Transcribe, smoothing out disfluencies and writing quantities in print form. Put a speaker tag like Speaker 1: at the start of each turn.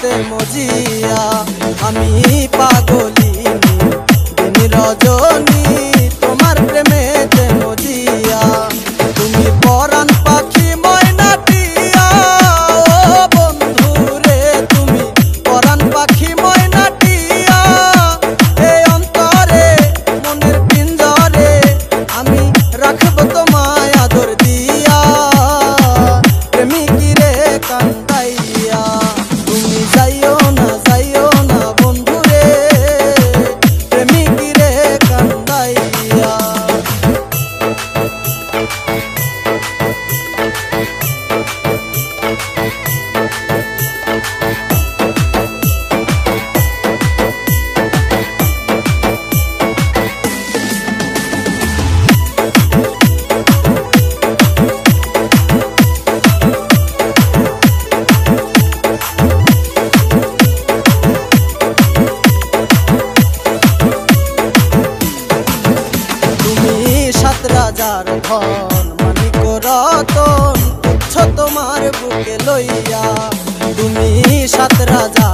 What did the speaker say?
Speaker 1: প্রেমেতে মজিয়া আমি পাগলিনী দিন রজনী তোমার প্রেমেতে মজিয়া তুমি পরাণ পাখি ময়নাটিয়া ও বন্ধু রে তুমি পরাণ পাখি ময়নাটিয়া এই অন্তরে মনের পিঞ্জরে আমি রাখব তোমায় আদর দিয়া প্রেমিকি রে কান্দাইয়া তুমি যাইও না বন্ধু রে প্রেমিকি রে কান্দাইয়া। রাজার ধন মানিক রতন তুচ্ছ তোমার বুকে লইয়া তুমি সাত রাজা